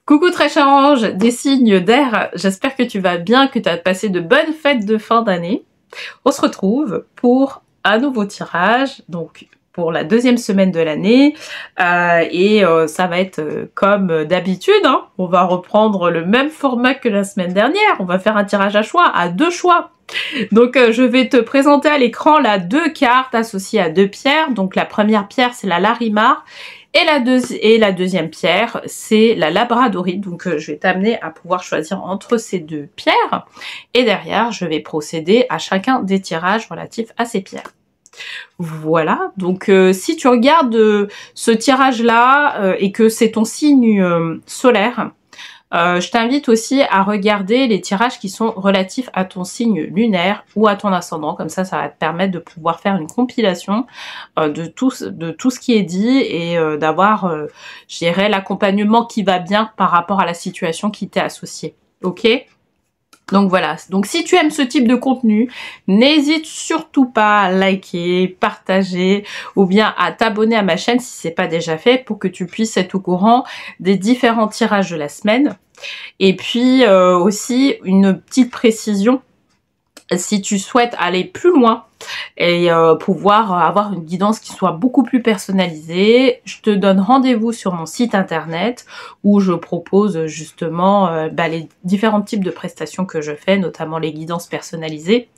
Coucou très cher ange des signes d'air, j'espère que tu vas bien, que tu as passé de bonnes fêtes de fin d'année. On se retrouve pour un nouveau tirage, donc pour la deuxième semaine de l'année, ça va être comme d'habitude, hein. On va reprendre le même format que la semaine dernière, on va faire un tirage à choix, à deux choix. Donc je vais te présenter à l'écran là deux cartes associées à deux pierres. Donc la première pierre c'est la Larimar et la deuxième pierre c'est la Labradorite. Donc je vais t'amener à pouvoir choisir entre ces deux pierres et derrière je vais procéder à chacun des tirages relatifs à ces pierres. Voilà, donc si tu regardes ce tirage là et que c'est ton signe solaire, je t'invite aussi à regarder les tirages qui sont relatifs à ton signe lunaire ou à ton ascendant. Comme ça, ça va te permettre de pouvoir faire une compilation de tout ce qui est dit et d'avoir, je dirais, l'accompagnement qui va bien par rapport à la situation qui t'est associée. Ok ? Donc voilà, donc si tu aimes ce type de contenu, n'hésite surtout pas à liker, partager ou bien à t'abonner à ma chaîne si c'est pas déjà fait pour que tu puisses être au courant des différents tirages de la semaine. Et puis aussi une petite précision, si tu souhaites aller plus loin et pouvoir avoir une guidance qui soit beaucoup plus personnalisée, je te donne rendez-vous sur mon site internet où je propose justement les différents types de prestations que je fais, notamment les guidances personnalisées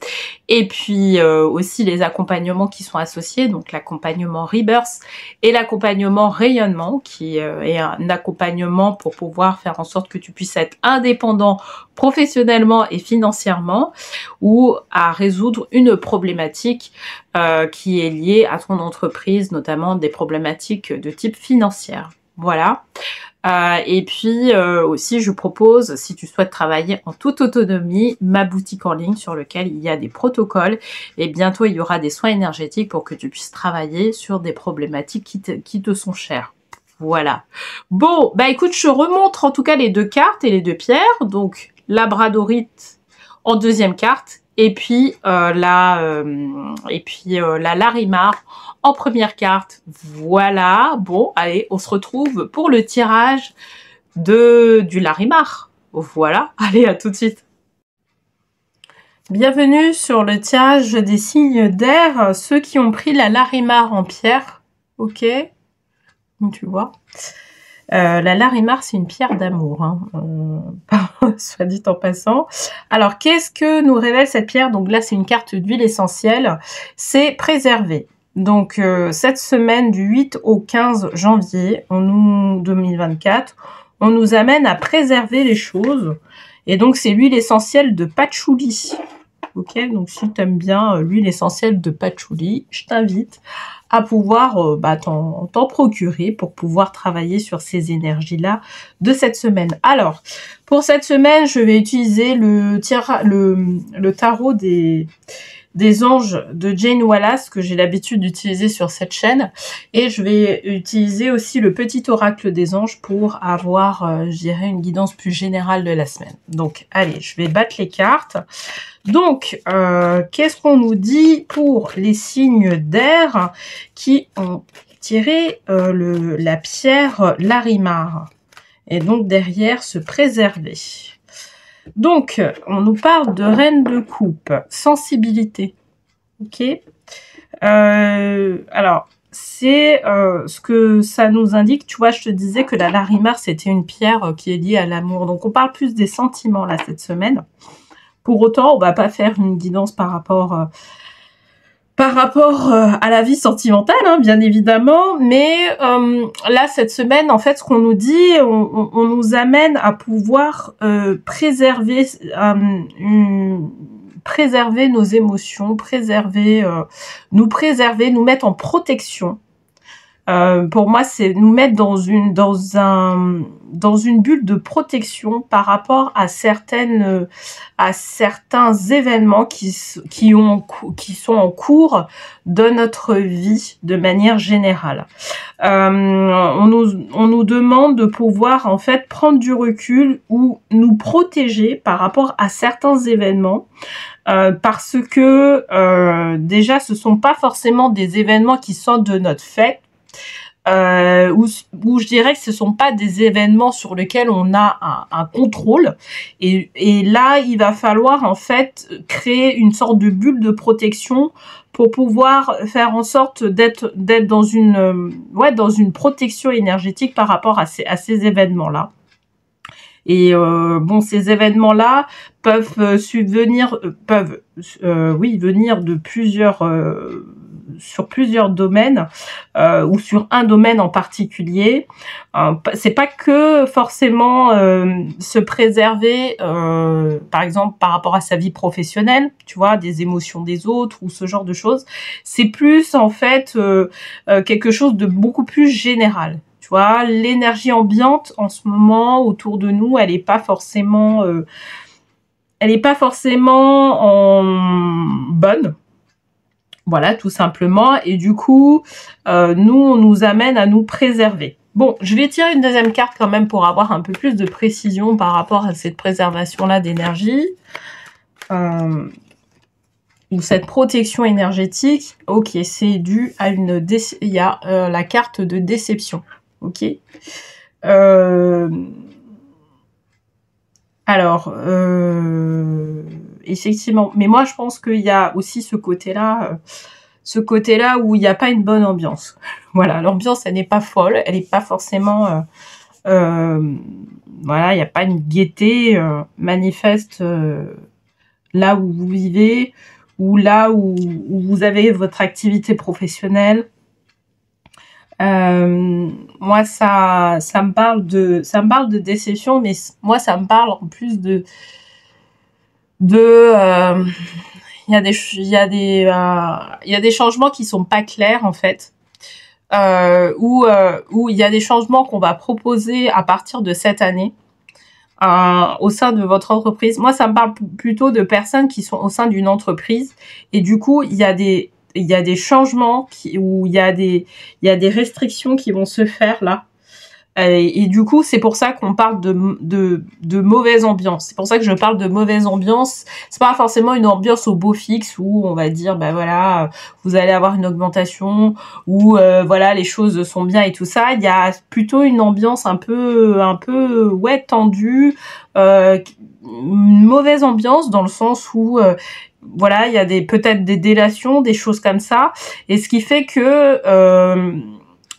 et puis aussi les accompagnements qui sont associés, donc l'accompagnement Rebirth et l'accompagnement Rayonnement qui est un accompagnement pour pouvoir faire en sorte que tu puisses être indépendant professionnellement et financièrement ou à résoudre une problématique qui est liée à ton entreprise, notamment des problématiques de type financière. Voilà. Et puis aussi je propose, si tu souhaites travailler en toute autonomie, ma boutique en ligne sur laquelle il y a des protocoles et bientôt il y aura des soins énergétiques pour que tu puisses travailler sur des problématiques qui te sont chères. Voilà. Bon, bah écoute, je remontre en tout cas les deux cartes et les deux pierres. Donc Labradorite en deuxième carte et puis la Larimar en première carte. Voilà. Bon, allez, on se retrouve pour le tirage du Larimar. Voilà. Allez, à tout de suite. Bienvenue sur le tirage des signes d'air, ceux qui ont pris la Larimar en pierre. Ok. Donc, tu vois. La Larimar, c'est une pierre d'amour, hein, soit dit en passant. Alors, qu'est-ce que nous révèle cette pierre? Donc là, c'est une carte d'huile essentielle. C'est préserver. Donc, cette semaine du 8 au 15 janvier 2024, on nous amène à préserver les choses. Et donc, c'est l'huile essentielle de patchouli. Ok, donc si tu aimes bien l'huile essentielle de patchouli, je t'invite à pouvoir t'en procurer pour pouvoir travailler sur ces énergies-là de cette semaine. Alors, pour cette semaine, je vais utiliser le tarot des anges de Jane Wallace que j'ai l'habitude d'utiliser sur cette chaîne et je vais utiliser aussi le petit oracle des anges pour avoir, je dirais, une guidance plus générale de la semaine. Donc, allez, je vais battre les cartes. Donc, qu'est-ce qu'on nous dit pour les signes d'air qui ont tiré la pierre Larimar et donc derrière se préserver. Donc, on nous parle de reine de coupe, sensibilité. Ok. Alors, c'est ce que ça nous indique. Tu vois, je te disais que la Larimar, c'était une pierre qui est liée à l'amour. Donc, on parle plus des sentiments là cette semaine. Pour autant, on va pas faire une guidance par rapport à la vie sentimentale, hein, bien évidemment. Mais là, cette semaine, en fait, ce qu'on nous dit, on nous amène à pouvoir préserver nos émotions, nous mettre en protection. Pour moi, c'est nous mettre dans une bulle de protection par rapport à certains événements qui sont en cours de notre vie de manière générale. On nous demande de pouvoir en fait prendre du recul ou nous protéger par rapport à certains événements. Parce que déjà, ce sont pas forcément des événements qui sont de notre fait. où je dirais que ce sont pas des événements sur lesquels on a un contrôle. Et là, il va falloir en fait créer une sorte de bulle de protection pour pouvoir faire en sorte d'être dans une protection énergétique par rapport à ces événements-là. Et bon, ces événements-là peuvent venir de sur plusieurs domaines ou sur un domaine en particulier. C'est pas que forcément se préserver, par exemple par rapport à sa vie professionnelle, tu vois, des émotions des autres ou ce genre de choses. C'est plus en fait quelque chose de beaucoup plus général. Tu vois, l'énergie ambiante en ce moment autour de nous, elle n'est pas forcément bonne. Voilà, tout simplement. Et du coup, nous, on nous amène à nous préserver. Bon, je vais tirer une deuxième carte quand même pour avoir un peu plus de précision par rapport à cette préservation-là d'énergie. Ou cette protection énergétique. Ok, c'est dû à il y a la carte de déception. Ok. Alors, effectivement, mais moi je pense qu'il y a aussi ce côté-là où il n'y a pas une bonne ambiance. Voilà, l'ambiance elle n'est pas folle, elle n'est pas forcément, voilà, il n'y a pas une gaieté manifeste là où vous vivez ou là où vous avez votre activité professionnelle. Moi ça me parle de déception, mais moi ça me parle en plus il y a des changements qui sont pas clairs en fait, où il y a des changements qu'on va proposer à partir de cette année au sein de votre entreprise. Moi ça me parle plutôt de personnes qui sont au sein d'une entreprise et du coup il y a des changements où il y a des restrictions qui vont se faire là. Et du coup, c'est pour ça qu'on parle de mauvaise ambiance. C'est pour ça que je parle de mauvaise ambiance. C'est pas forcément une ambiance au beau fixe où on va dire, bah voilà, vous allez avoir une augmentation ou voilà, les choses sont bien et tout ça. Il y a plutôt une ambiance un peu ouais, tendue, une mauvaise ambiance dans le sens où voilà, il y a peut-être des délations, des choses comme ça. Et ce qui fait que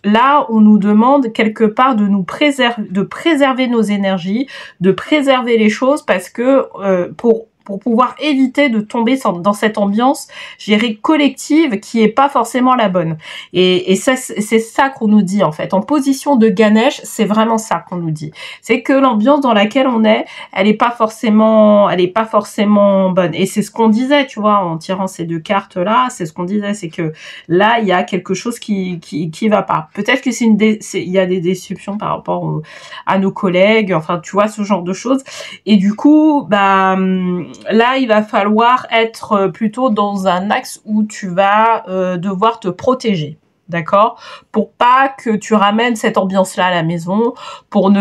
là, on nous demande quelque part de préserver nos énergies, de préserver les choses parce que pour pouvoir éviter de tomber dans cette ambiance, je dirais, collective qui est pas forcément la bonne. Et ça, c'est ça qu'on nous dit en fait. En position de Ganesh, c'est vraiment ça qu'on nous dit. C'est que l'ambiance dans laquelle on est, elle est pas forcément bonne. Et c'est ce qu'on disait, tu vois, en tirant ces deux cartes là, c'est ce qu'on disait, c'est que là, il y a quelque chose qui va pas. Peut-être que il y a des déceptions par rapport à nos collègues, enfin, tu vois, ce genre de choses. Et du coup, bah là, il va falloir être plutôt dans un axe où tu vas devoir te protéger, d'accord? Pour pas que tu ramènes cette ambiance-là à la maison, pour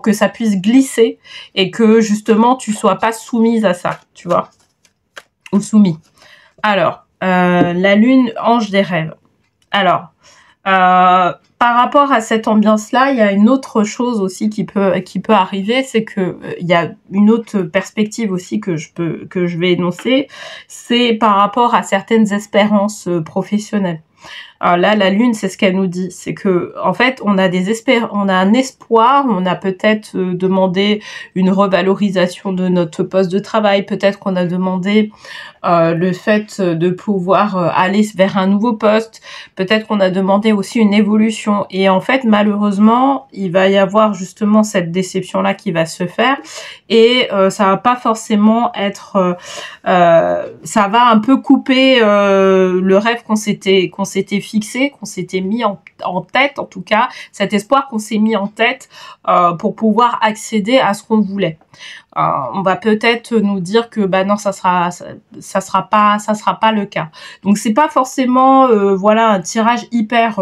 que ça puisse glisser et que justement tu sois pas soumise à ça, tu vois? Ou soumis. Alors, la lune, ange des rêves. Alors, par rapport à cette ambiance-là, il y a une autre chose aussi qui peut arriver, c'est que il y a une autre perspective aussi que je vais énoncer, c'est par rapport à certaines espérances professionnelles. Alors là, la lune, c'est ce qu'elle nous dit, c'est que en fait, on a un espoir, on a peut-être demandé une revalorisation de notre poste de travail, peut-être qu'on a demandé le fait de pouvoir aller vers un nouveau poste, peut-être qu'on a demandé aussi une évolution. Et en fait, malheureusement, il va y avoir justement cette déception-là qui va se faire et ça va pas forcément être... ça va un peu couper le rêve qu'on s'était fixé, qu'on s'était mis en tête, en tout cas, cet espoir qu'on s'est mis en tête pour pouvoir accéder à ce qu'on voulait. on va peut-être nous dire que bah non, ça sera pas le cas. Donc c'est pas forcément voilà un tirage hyper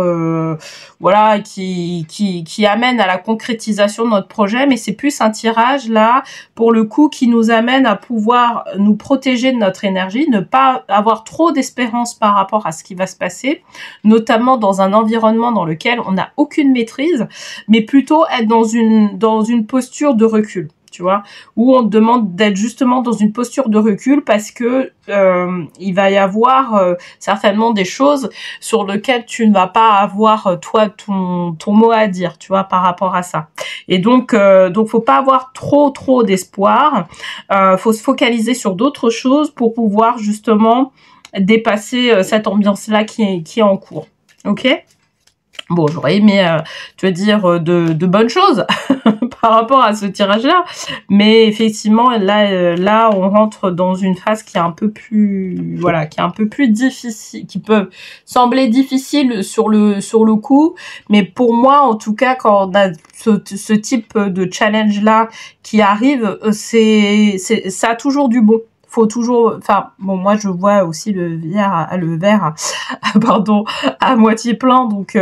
voilà qui amène à la concrétisation de notre projet, mais c'est plus un tirage là pour le coup qui nous amène à pouvoir nous protéger de notre énergie, ne pas avoir trop d'espérance par rapport à ce qui va se passer, notamment dans un environnement dans lequel on n'a aucune maîtrise, mais plutôt être dans une posture de recul, tu vois, où on te demande d'être justement dans une posture de recul parce que il va y avoir certainement des choses sur lesquelles tu ne vas pas avoir toi ton mot à dire, tu vois, par rapport à ça. Et donc faut pas avoir trop d'espoir. Faut se focaliser sur d'autres choses pour pouvoir justement dépasser cette ambiance-là qui est en cours. Ok ? Bon, j'aurais aimé te dire de bonnes choses par rapport à ce tirage-là, mais effectivement, là, on rentre dans une phase qui est un peu plus, voilà, qui est un peu plus difficile, qui peut sembler difficile sur le coup, mais pour moi, en tout cas, quand on a ce type de challenge-là qui arrive, ça a toujours du bon. Faut toujours, enfin bon, moi je vois aussi le verre pardon, à moitié plein, donc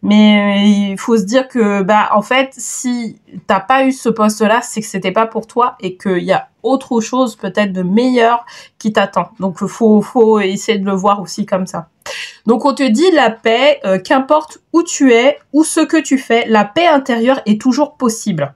mais il faut se dire que bah en fait si t'as pas eu ce poste là, c'est que c'était pas pour toi et qu'il y a autre chose peut-être de meilleur qui t'attend. Donc faut essayer de le voir aussi comme ça. Donc on te dit la paix, qu'importe où tu es ou ce que tu fais, la paix intérieure est toujours possible.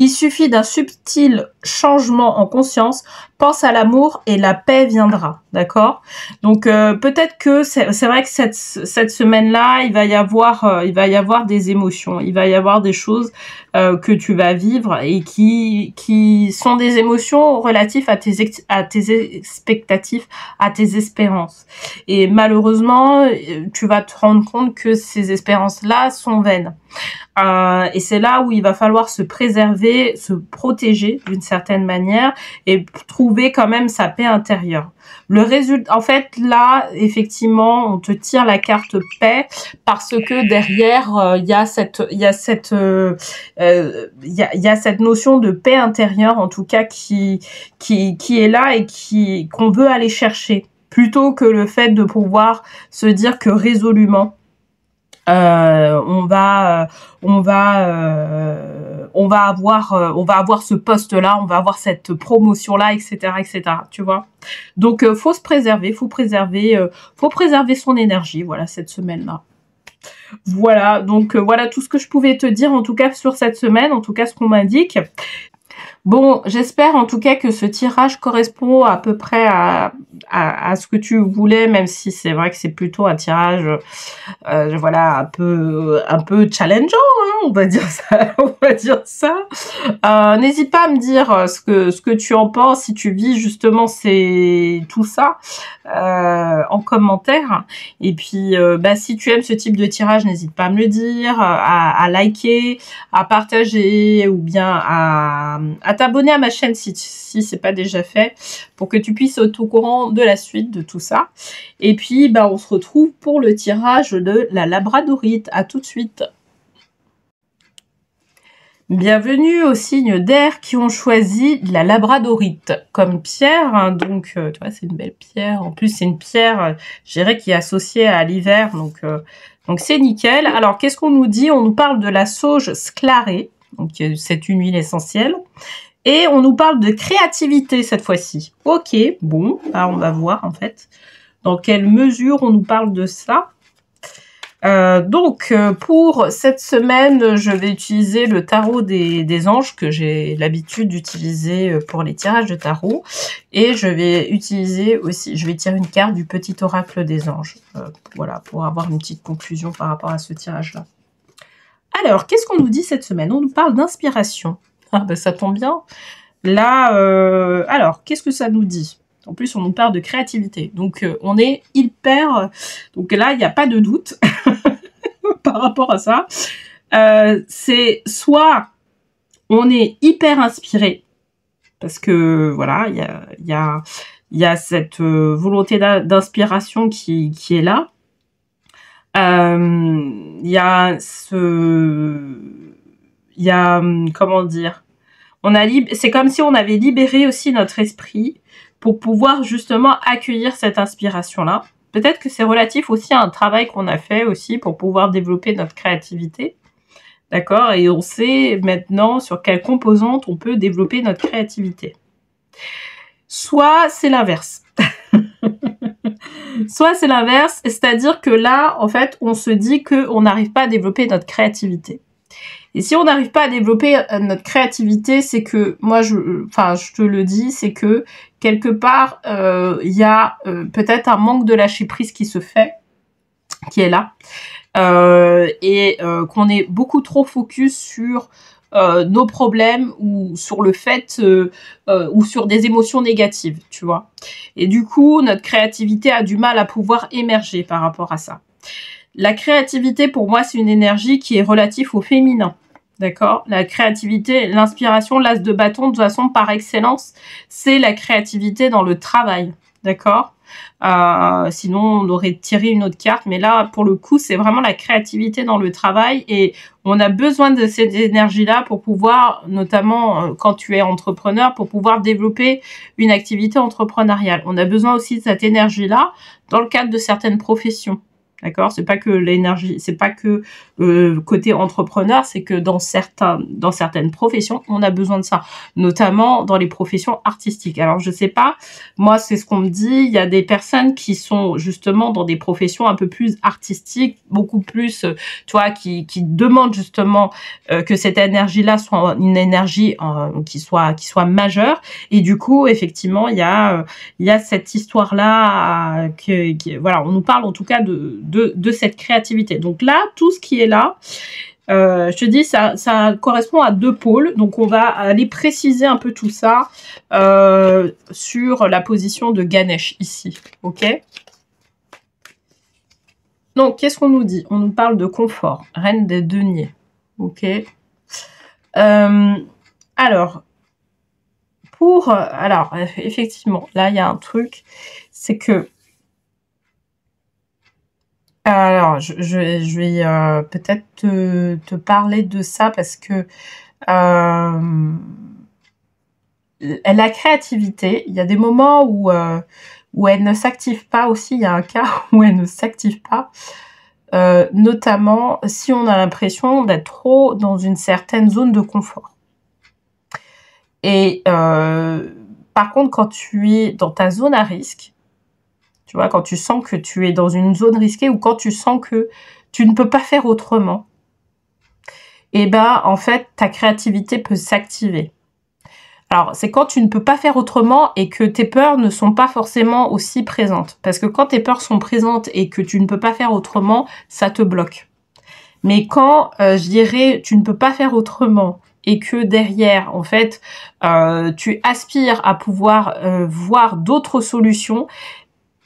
Il suffit d'un subtil changement en conscience, pense à l'amour et la paix viendra, d'accord? Donc peut-être que c'est vrai que cette semaine-là, il va y avoir des émotions, il va y avoir des choses que tu vas vivre et qui sont des émotions relatives à tes expectatives, à tes espérances. Et malheureusement, tu vas te rendre compte que ces espérances-là sont vaines. Et c'est là où il va falloir se préserver, se protéger d'une certaine manière et trouver quand même sa paix intérieure. Le résultat, en fait, là, effectivement, on te tire la carte paix parce que derrière, il y a cette notion de paix intérieure, en tout cas, qui est là et qu'on veut aller chercher, plutôt que le fait de pouvoir se dire que résolument, on va avoir ce poste-là, on va avoir cette promotion-là, etc., tu vois. Donc, faut préserver son énergie, voilà, cette semaine-là. Voilà, donc voilà tout ce que je pouvais te dire, en tout cas, sur cette semaine, en tout cas, ce qu'on m'indique. Bon, j'espère en tout cas que ce tirage correspond à peu près à ce que tu voulais, même si c'est vrai que c'est plutôt un tirage, voilà, un peu challengeant, hein, on va dire ça. N'hésite pas à me dire ce que tu en penses, si tu vis justement tout ça en commentaire. Et puis, si tu aimes ce type de tirage, n'hésite pas à me le dire, à liker, à partager ou bien à t'abonner à ma chaîne si c'est pas déjà fait, pour que tu puisses être au courant de la suite de tout ça. Et puis, on se retrouve pour le tirage de la labradorite. À tout de suite. Bienvenue aux signes d'air qui ont choisi la labradorite comme pierre, hein. Donc tu vois, c'est une belle pierre. En plus, c'est une pierre, je dirais, qui est associée à l'hiver, donc c'est nickel. Alors, qu'est-ce qu'on nous dit? On nous parle de la sauge sclarée, donc c'est une huile essentielle. Et on nous parle de créativité cette fois-ci. Ok, bon, on va voir en fait dans quelle mesure on nous parle de ça. Donc, pour cette semaine, je vais utiliser le tarot des anges que j'ai l'habitude d'utiliser pour les tirages de tarot. Et je vais utiliser aussi, je vais tirer une carte du petit oracle des anges. Voilà, pour avoir une petite conclusion par rapport à ce tirage-là. Alors, qu'est-ce qu'on nous dit cette semaine? On nous parle d'inspiration. Ah ça tombe bien. Là, alors, qu'est-ce que ça nous dit? En plus, on nous parle de créativité. Donc, on est hyper... Donc là, il n'y a pas de doute par rapport à ça. C'est soit on est hyper inspiré, parce que, voilà, il y a cette volonté d'inspiration qui est là. Il y a comment dire, C'est comme si on avait libéré aussi notre esprit pour pouvoir justement accueillir cette inspiration-là. Peut-être que c'est relatif aussi à un travail qu'on a fait aussi pour pouvoir développer notre créativité. D'accord? Et on sait maintenant sur quelle composante on peut développer notre créativité. Soit c'est l'inverse. Soit c'est l'inverse, c'est-à-dire que là, en fait, on se dit qu'on n'arrive pas à développer notre créativité. Et si on n'arrive pas à développer notre créativité, c'est que, moi, je te le dis, c'est que quelque part, il y a peut-être un manque de lâcher prise qui se fait, qui est là, et qu'on est beaucoup trop focus sur nos problèmes ou sur le fait ou sur des émotions négatives, tu vois. Et du coup, notre créativité a du mal à pouvoir émerger par rapport à ça. La créativité, pour moi, c'est une énergie qui est relative au féminin. D'accord? La créativité, l'inspiration, l'as de bâton, de toute façon, par excellence, c'est la créativité dans le travail. D'accord? Sinon, on aurait tiré une autre carte. Mais là, pour le coup, c'est vraiment la créativité dans le travail. Et on a besoin de cette énergie-là pour pouvoir, notamment quand tu es entrepreneur, pour pouvoir développer une activité entrepreneuriale. On a besoin aussi de cette énergie-là dans le cadre de certaines professions. D'accord? C'est pas que l'énergie, c'est pas que côté entrepreneur, c'est que dans certaines professions, on a besoin de ça, notamment dans les professions artistiques. Alors je sais pas, moi c'est ce qu'on me dit, il y a des personnes qui sont justement dans des professions un peu plus artistiques, beaucoup plus, tu vois, qui demandent justement que cette énergie-là soit une énergie qui soit majeure. Et du coup, effectivement, il y a cette histoire-là voilà, on nous parle en tout cas de cette créativité. Donc là, tout ce qui est là, je te dis, ça correspond à deux pôles. Donc on va aller préciser un peu tout ça sur la position de Ganesh ici. Ok? Donc, qu'est-ce qu'on nous dit? On nous parle de confort, reine des deniers. Ok? Alors, effectivement, là, il y a un truc, c'est que alors, je vais peut-être te parler de ça parce que la créativité, il y a des moments où elle ne s'active pas aussi. Il y a un cas où elle ne s'active pas, notamment si on a l'impression d'être trop dans une certaine zone de confort. Et par contre, quand tu es dans ta zone à risque, tu vois, quand tu sens que tu es dans une zone risquée ou quand tu sens que tu ne peux pas faire autrement, et ben en fait, ta créativité peut s'activer. Alors, c'est quand tu ne peux pas faire autrement et que tes peurs ne sont pas forcément aussi présentes. Parce que quand tes peurs sont présentes et que tu ne peux pas faire autrement, ça te bloque. Mais quand, je dirais, tu ne peux pas faire autrement et que derrière, en fait, tu aspires à pouvoir voir d'autres solutions,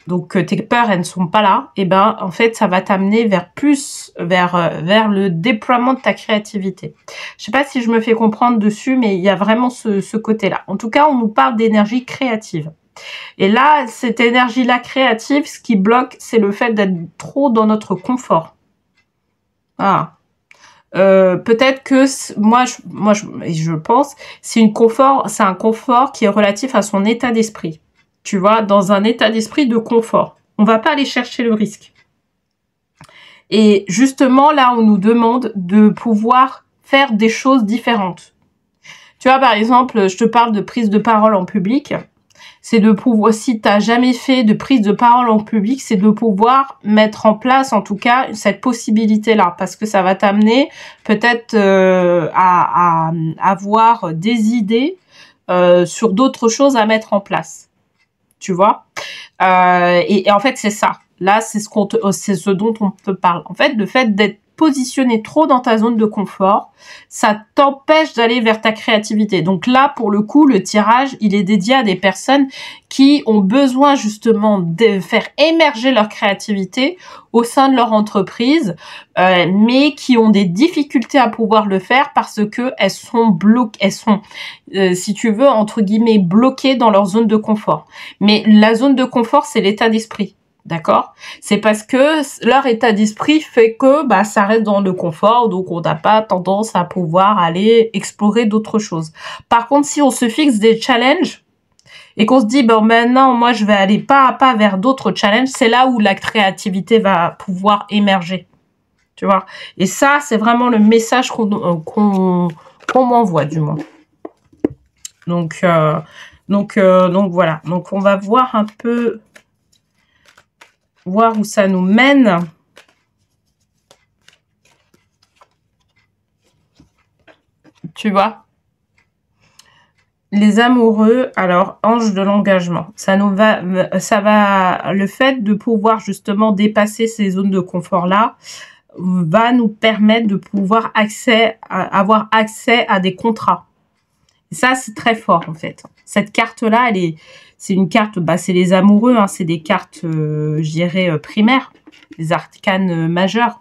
donc tes peurs, elles ne sont pas là, et ben en fait ça va t'amener vers le déploiement de ta créativité. Je sais pas si je me fais comprendre dessus, mais il y a vraiment ce côté-là. En tout cas, on nous parle d'énergie créative. Et là, cette énergie-là créative, ce qui bloque, c'est le fait d'être trop dans notre confort. Ah. Peut-être que moi je pense, c'est un confort qui est relatif à son état d'esprit. Tu vois, dans un état d'esprit de confort. On va pas aller chercher le risque. Et justement, là, on nous demande de pouvoir faire des choses différentes. Tu vois, par exemple, je te parle de prise de parole en public. C'est de pouvoir, si tu n'as jamais fait de prise de parole en public, c'est de pouvoir mettre en place, en tout cas, cette possibilité-là. Parce que ça va t'amener peut-être à avoir des idées sur d'autres choses à mettre en place. Tu vois, et en fait c'est ça. Là c'est ce dont on te parle. En fait, le fait d'être positionné trop dans ta zone de confort, ça t'empêche d'aller vers ta créativité. Donc là, pour le coup, le tirage, il est dédié à des personnes qui ont besoin justement de faire émerger leur créativité au sein de leur entreprise, mais qui ont des difficultés à pouvoir le faire parce que elles sont bloquées, si tu veux, entre guillemets, bloquées dans leur zone de confort. Mais la zone de confort, c'est l'état d'esprit. D'accord? C'est parce que leur état d'esprit fait que bah, ça reste dans le confort, donc on n'a pas tendance à pouvoir aller explorer d'autres choses. Par contre, si on se fixe des challenges et qu'on se dit, bon, maintenant, moi, je vais aller pas à pas vers d'autres challenges, c'est là où la créativité va pouvoir émerger. Tu vois? Et ça, c'est vraiment le message qu'on m'envoie, du moins. Donc voilà. Donc, on va voir un peu, voir où ça nous mène. Tu vois? Les amoureux, alors, ange de l'engagement. Ça va, le fait de pouvoir justement dépasser ces zones de confort-là, va nous permettre de pouvoir avoir accès à des contrats. Et ça, c'est très fort, en fait. Cette carte-là, c'est une carte, bah, c'est les amoureux, hein, c'est des cartes, je dirais, primaires, les arcanes majeures.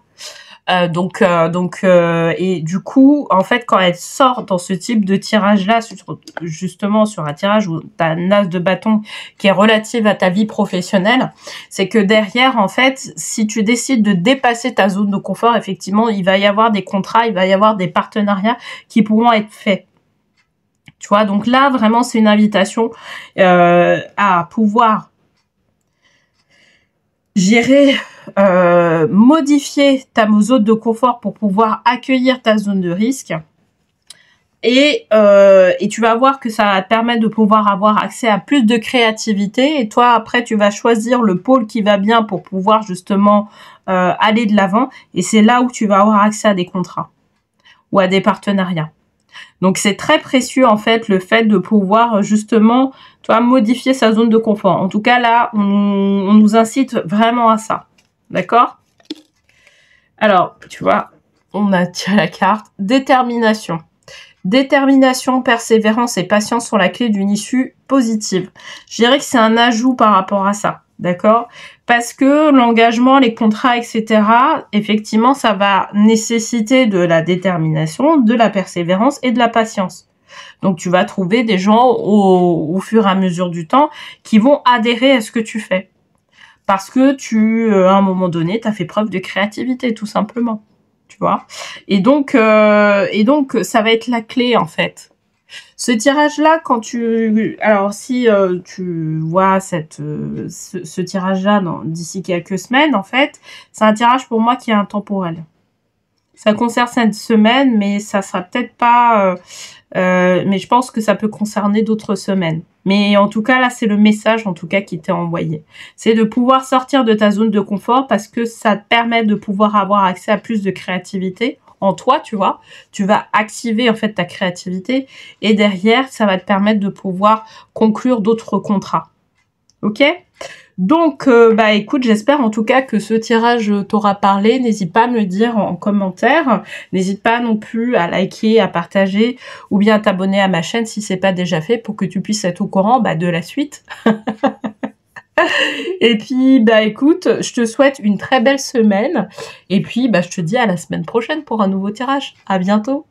Et du coup, en fait, quand elle sort dans ce type de tirage-là, justement sur un tirage où tu as un as de bâton qui est relative à ta vie professionnelle, c'est que derrière, en fait, si tu décides de dépasser ta zone de confort, effectivement, il va y avoir des contrats, il va y avoir des partenariats qui pourront être faits. Tu vois, donc là, vraiment, c'est une invitation à pouvoir gérer, modifier ta zone de confort pour pouvoir accueillir ta zone de risque. Et tu vas voir que ça va te permettre de pouvoir avoir accès à plus de créativité. Et toi, après, tu vas choisir le pôle qui va bien pour pouvoir justement aller de l'avant. Et c'est là où tu vas avoir accès à des contrats ou à des partenariats. Donc, c'est très précieux, en fait, le fait de pouvoir, justement, tu vois, modifier sa zone de confort. En tout cas, là, on nous incite vraiment à ça. D'accord? Alors, tu vois, on a tiré la carte. Détermination. Détermination, persévérance et patience sont la clé d'une issue positive. Je dirais que c'est un ajout par rapport à ça. D'accord? Parce que l'engagement, les contrats, etc., effectivement, ça va nécessiter de la détermination, de la persévérance et de la patience. Donc, tu vas trouver des gens au fur et à mesure du temps qui vont adhérer à ce que tu fais. Parce que à un moment donné, tu as fait preuve de créativité, tout simplement. Tu vois? Et donc, ça va être la clé, en fait. Ce tirage-là, alors si tu vois ce tirage-là d'ici quelques semaines, en fait, c'est un tirage pour moi qui est intemporel. Ça concerne cette semaine, mais ça sera peut-être pas... mais je pense que ça peut concerner d'autres semaines. Mais en tout cas, là, c'est le message, en tout cas, qui t'est envoyé. C'est de pouvoir sortir de ta zone de confort parce que ça te permet de pouvoir avoir accès à plus de créativité en toi, tu vois. Tu vas activer, en fait, ta créativité et derrière, ça va te permettre de pouvoir conclure d'autres contrats. Ok ? Donc, bah écoute, j'espère en tout cas que ce tirage t'aura parlé. N'hésite pas à me le dire en commentaire. N'hésite pas non plus à liker, à partager ou bien à t'abonner à ma chaîne si c'est pas déjà fait pour que tu puisses être au courant de la suite. Et puis, bah écoute, je te souhaite une très belle semaine. Et puis, bah je te dis à la semaine prochaine pour un nouveau tirage. À bientôt.